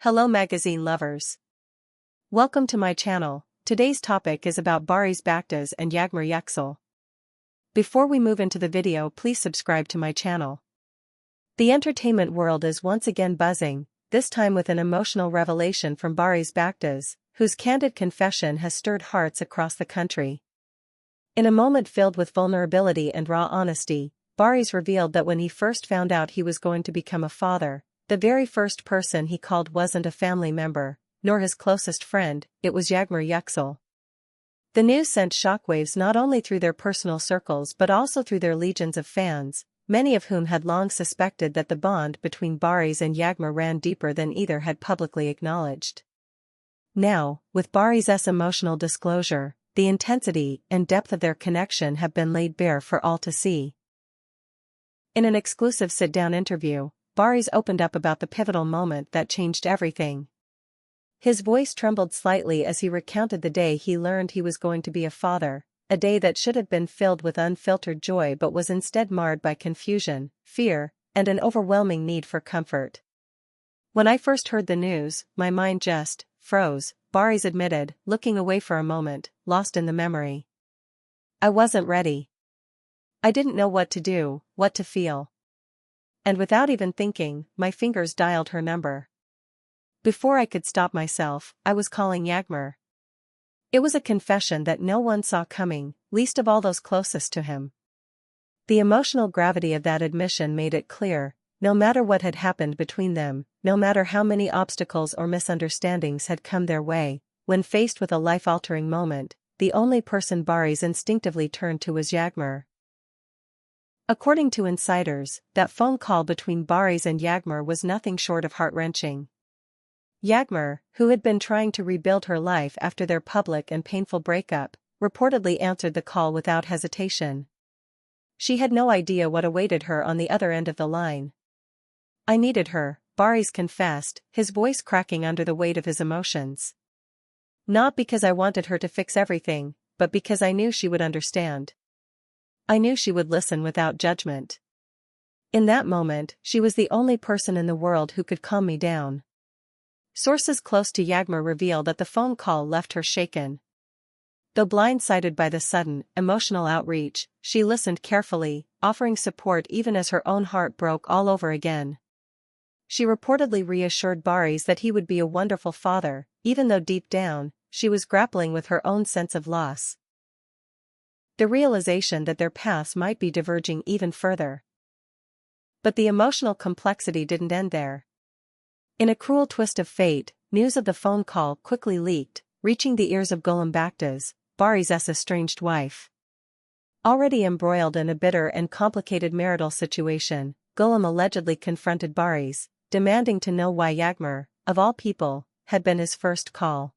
Hello magazine lovers. Welcome to my channel. Today's topic is about Barış Baktaş and Yagmar. Before we move into the video, please subscribe to my channel. The entertainment world is once again buzzing, this time with an emotional revelation from Barış Baktaş, whose candid confession has stirred hearts across the country. In a moment filled with vulnerability and raw honesty, Barış revealed that when he first found out he was going to become a father, the very first person he called wasn't a family member, nor his closest friend, it was Yagmar. The news sent shockwaves not only through their personal circles but also through their legions of fans, many of whom had long suspected that the bond between Barış and Yagmar ran deeper than either had publicly acknowledged. Now, with Barış's emotional disclosure, the intensity and depth of their connection have been laid bare for all to see. In an exclusive sit-down interview, Barış opened up about the pivotal moment that changed everything. His voice trembled slightly as he recounted the day he learned he was going to be a father, a day that should have been filled with unfiltered joy but was instead marred by confusion, fear, and an overwhelming need for comfort. "When I first heard the news, my mind just froze," Barış admitted, looking away for a moment, lost in the memory. "I wasn't ready. I didn't know what to do, what to feel. And without even thinking, my fingers dialed her number. Before I could stop myself, I was calling Yagmar." It was a confession that no one saw coming, least of all those closest to him. The emotional gravity of that admission made it clear, no matter what had happened between them, no matter how many obstacles or misunderstandings had come their way, when faced with a life-altering moment, the only person Barış instinctively turned to was Yagmar. According to insiders, that phone call between Barış and Yagmar was nothing short of heart-wrenching. Yagmar, who had been trying to rebuild her life after their public and painful breakup, reportedly answered the call without hesitation. She had no idea what awaited her on the other end of the line. "I needed her," Barış confessed, his voice cracking under the weight of his emotions. "Not because I wanted her to fix everything, but because I knew she would understand. I knew she would listen without judgment. In that moment, she was the only person in the world who could calm me down." Sources close to Yagmar reveal that the phone call left her shaken. Though blindsided by the sudden, emotional outreach, she listened carefully, offering support even as her own heart broke all over again. She reportedly reassured Barış that he would be a wonderful father, even though deep down, she was grappling with her own sense of loss. The realization that their paths might be diverging even further. But the emotional complexity didn't end there. In a cruel twist of fate, news of the phone call quickly leaked, reaching the ears of Baktaş, Barış's estranged wife. Already embroiled in a bitter and complicated marital situation, allegedly confronted Barış, demanding to know why Yagmar, of all people, had been his first call.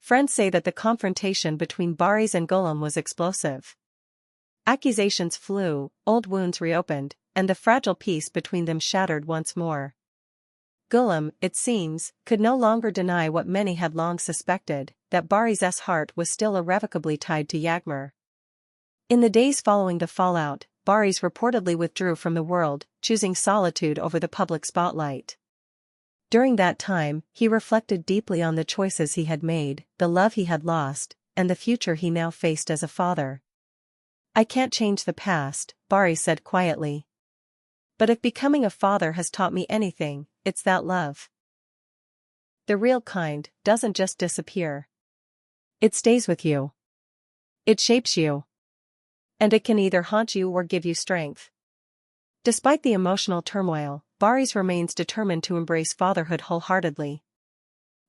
Friends say that the confrontation between Barış and was explosive. Accusations flew, old wounds reopened, and the fragile peace between them shattered once more. It seems, could no longer deny what many had long suspected, that Barış's heart was still irrevocably tied to Yagmar. In the days following the fallout, Barış reportedly withdrew from the world, choosing solitude over the public spotlight. During that time, he reflected deeply on the choices he had made, the love he had lost, and the future he now faced as a father. "I can't change the past," Barış said quietly. "But if becoming a father has taught me anything, it's that love. The real kind doesn't just disappear. It stays with you. It shapes you. And it can either haunt you or give you strength." Despite the emotional turmoil, Barış remains determined to embrace fatherhood wholeheartedly.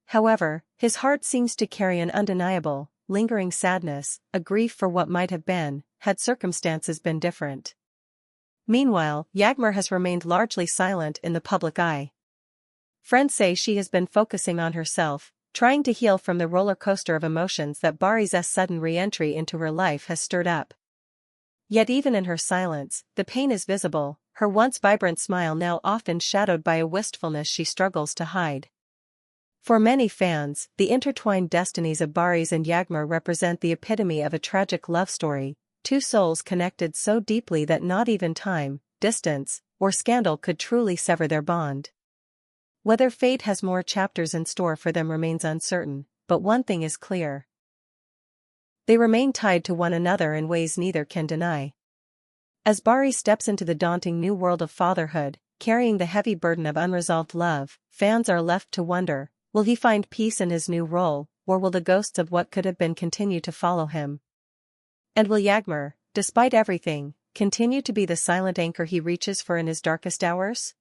However, his heart seems to carry an undeniable, lingering sadness, a grief for what might have been, had circumstances been different. Meanwhile, Yagmar has remained largely silent in the public eye. Friends say she has been focusing on herself, trying to heal from the roller coaster of emotions that Barış's sudden re-entry into her life has stirred up. Yet even in her silence, the pain is visible, her once vibrant smile now often shadowed by a wistfulness she struggles to hide. For many fans, the intertwined destinies of Barış and Yagmar represent the epitome of a tragic love story, two souls connected so deeply that not even time, distance, or scandal could truly sever their bond. Whether fate has more chapters in store for them remains uncertain, but one thing is clear. They remain tied to one another in ways neither can deny. As Barış steps into the daunting new world of fatherhood, carrying the heavy burden of unresolved love, fans are left to wonder, will he find peace in his new role, or will the ghosts of what could have been continue to follow him? And will Yagmar, despite everything, continue to be the silent anchor he reaches for in his darkest hours?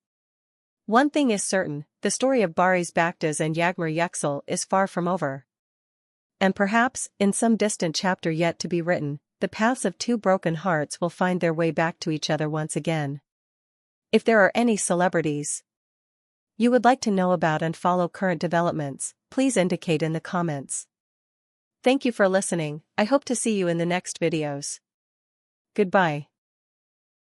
One thing is certain, the story of Barış Baktaş and Yagmar Yüksel is far from over. And perhaps, in some distant chapter yet to be written, the paths of two broken hearts will find their way back to each other once again. If there are any celebrities you would like to know about and follow current developments, please indicate in the comments. Thank you for listening. I hope to see you in the next videos. Goodbye.